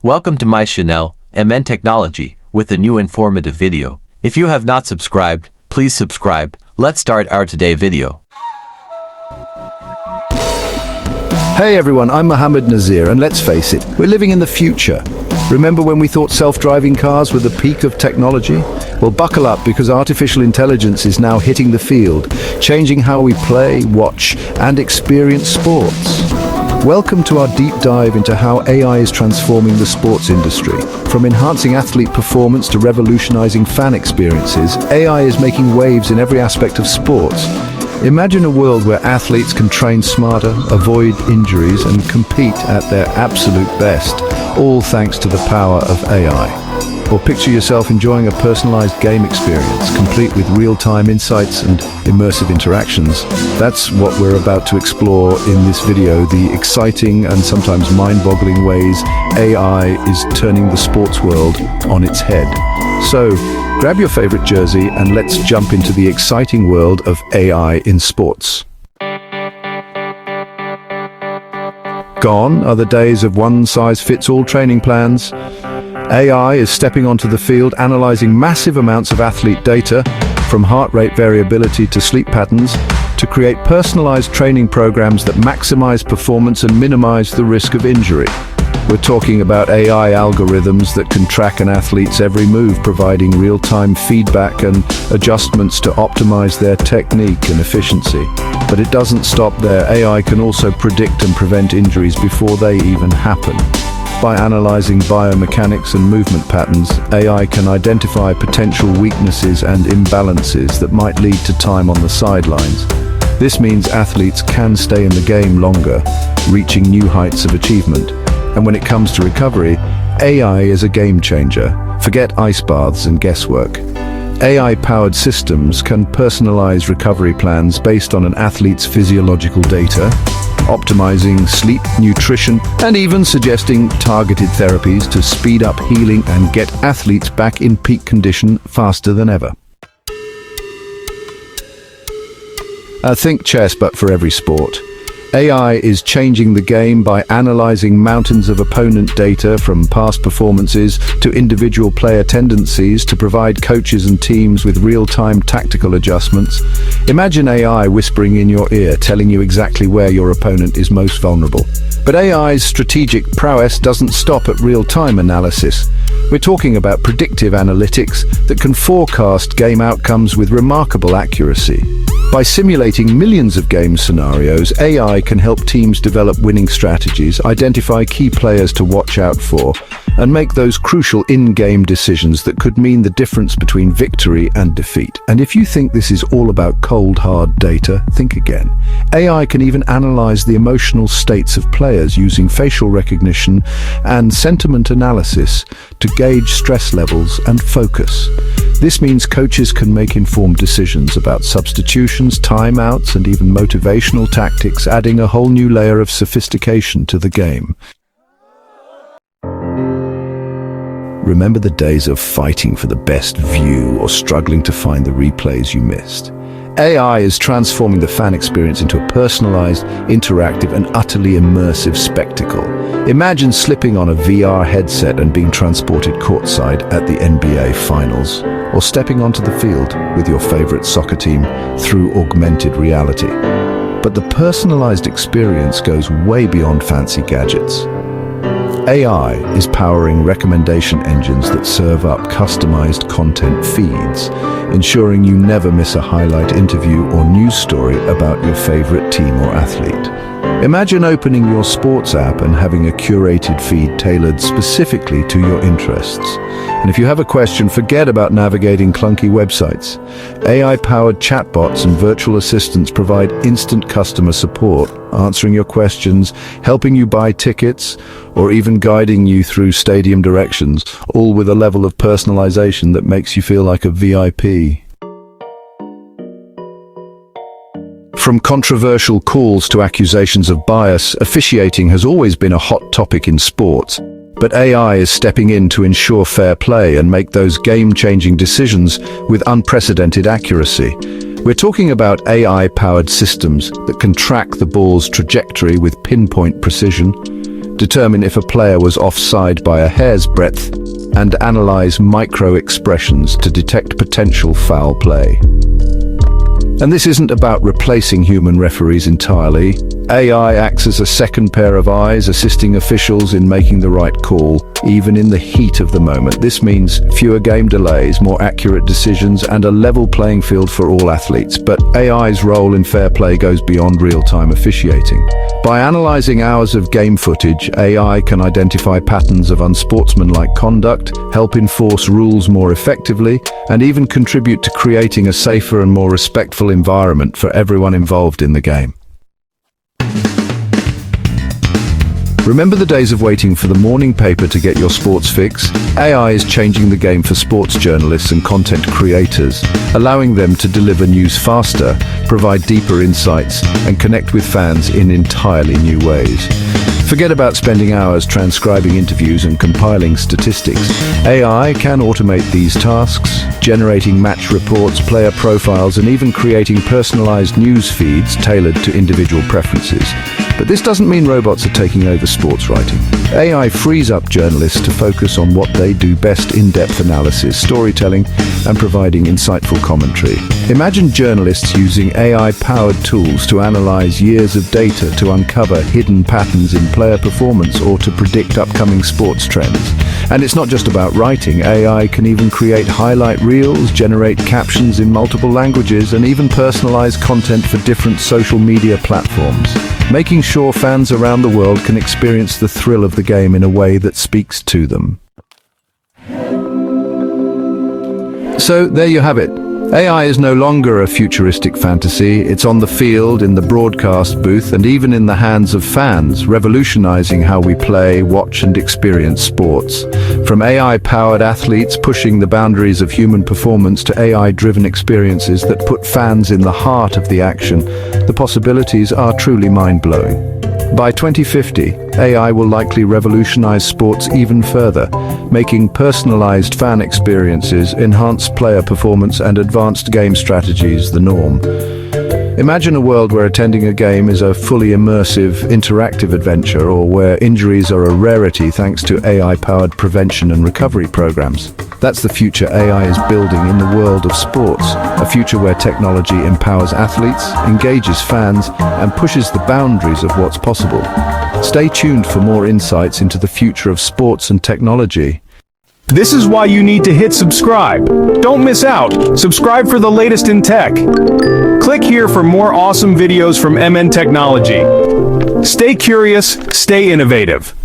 Welcome to my channel, MN Technology, with a new informative video. If you have not subscribed, please subscribe. Let's start our today video. Hey everyone, I'm Mohammed Nazir, and let's face it, we're living in the future. Remember when we thought self-driving cars were the peak of technology? Well, buckle up, because artificial intelligence is now hitting the field, changing how we play, watch, and experience sports. Welcome to our deep dive into how AI is transforming the sports industry. From enhancing athlete performance to revolutionizing fan experiences, AI is making waves in every aspect of sports. Imagine a world where athletes can train smarter, avoid injuries, and compete at their absolute best, all thanks to the power of AI. Or picture yourself enjoying a personalized game experience, complete with real-time insights and immersive interactions. That's what we're about to explore in this video, the exciting and sometimes mind-boggling ways AI is turning the sports world on its head. So, grab your favorite jersey and let's jump into the exciting world of AI in sports. Gone are the days of one-size-fits-all training plans. AI is stepping onto the field, analyzing massive amounts of athlete data, from heart rate variability to sleep patterns, to create personalized training programs that maximize performance and minimize the risk of injury. We're talking about AI algorithms that can track an athlete's every move, providing real-time feedback and adjustments to optimize their technique and efficiency. But it doesn't stop there. AI can also predict and prevent injuries before they even happen. By analyzing biomechanics and movement patterns, AI can identify potential weaknesses and imbalances that might lead to time on the sidelines. This means athletes can stay in the game longer, reaching new heights of achievement. And when it comes to recovery, AI is a game changer. Forget ice baths and guesswork. AI-powered systems can personalize recovery plans based on an athlete's physiological data, optimizing sleep, nutrition, and even suggesting targeted therapies to speed up healing and get athletes back in peak condition faster than ever. Think chess, but for every sport. AI is changing the game by analyzing mountains of opponent data, from past performances to individual player tendencies, to provide coaches and teams with real-time tactical adjustments. Imagine AI whispering in your ear, telling you exactly where your opponent is most vulnerable. But AI's strategic prowess doesn't stop at real-time analysis. We're talking about predictive analytics that can forecast game outcomes with remarkable accuracy. By simulating millions of game scenarios, AI can help teams develop winning strategies, identify key players to watch out for, and make those crucial in-game decisions that could mean the difference between victory and defeat. And if you think this is all about cold, hard data, think again. AI can even analyze the emotional states of players using facial recognition and sentiment analysis to gauge stress levels and focus. This means coaches can make informed decisions about substitutions, timeouts, and even motivational tactics, adding a whole new layer of sophistication to the game. Remember the days of fighting for the best view or struggling to find the replays you missed? AI is transforming the fan experience into a personalized, interactive, and utterly immersive spectacle. Imagine slipping on a VR headset and being transported courtside at the NBA Finals, or stepping onto the field with your favorite soccer team through augmented reality. But the personalized experience goes way beyond fancy gadgets. AI is powering recommendation engines that serve up customized content feeds, ensuring you never miss a highlight interview or news story about your favorite team or athlete. Imagine opening your sports app and having a curated feed tailored specifically to your interests. And if you have a question, forget about navigating clunky websites. AI-powered chatbots and virtual assistants provide instant customer support, answering your questions, helping you buy tickets, or even guiding you through stadium directions, all with a level of personalization that makes you feel like a VIP. From controversial calls to accusations of bias, officiating has always been a hot topic in sports. But AI is stepping in to ensure fair play and make those game-changing decisions with unprecedented accuracy. We're talking about AI-powered systems that can track the ball's trajectory with pinpoint precision, determine if a player was offside by a hair's breadth, and analyze micro-expressions to detect potential foul play. And this isn't about replacing human referees entirely. AI acts as a second pair of eyes, assisting officials in making the right call, even in the heat of the moment. This means fewer game delays, more accurate decisions, and a level playing field for all athletes. But AI's role in fair play goes beyond real-time officiating. By analyzing hours of game footage, AI can identify patterns of unsportsmanlike conduct, help enforce rules more effectively, and even contribute to creating a safer and more respectful environment for everyone involved in the game. Remember the days of waiting for the morning paper to get your sports fix? AI is changing the game for sports journalists and content creators, allowing them to deliver news faster, provide deeper insights, and connect with fans in entirely new ways. Forget about spending hours transcribing interviews and compiling statistics. AI can automate these tasks, generating match reports, player profiles, and even creating personalized news feeds tailored to individual preferences. But this doesn't mean robots are taking over sports writing. AI frees up journalists to focus on what they do best: in-depth analysis, storytelling, and providing insightful commentary. Imagine journalists using AI-powered tools to analyze years of data to uncover hidden patterns in player performance or to predict upcoming sports trends. And it's not just about writing. AI can even create highlight reels, generate captions in multiple languages, and even personalize content for different social media platforms, making sure fans around the world can experience the thrill of the game in a way that speaks to them. So there you have it. AI is no longer a futuristic fantasy. It's on the field, in the broadcast booth, and even in the hands of fans, revolutionizing how we play, watch, and experience sports. From AI-powered athletes pushing the boundaries of human performance to AI-driven experiences that put fans in the heart of the action, the possibilities are truly mind-blowing. By 2050, AI will likely revolutionize sports even further, making personalized fan experiences, enhanced player performance, and advanced game strategies the norm. Imagine a world where attending a game is a fully immersive, interactive adventure, or where injuries are a rarity thanks to AI-powered prevention and recovery programs. That's the future AI is building in the world of sports, a future where technology empowers athletes, engages fans, and pushes the boundaries of what's possible. Stay tuned for more insights into the future of sports and technology. This is why you need to hit subscribe. Don't miss out. Subscribe for the latest in tech. Click here for more awesome videos from MN Technology. Stay curious, stay innovative.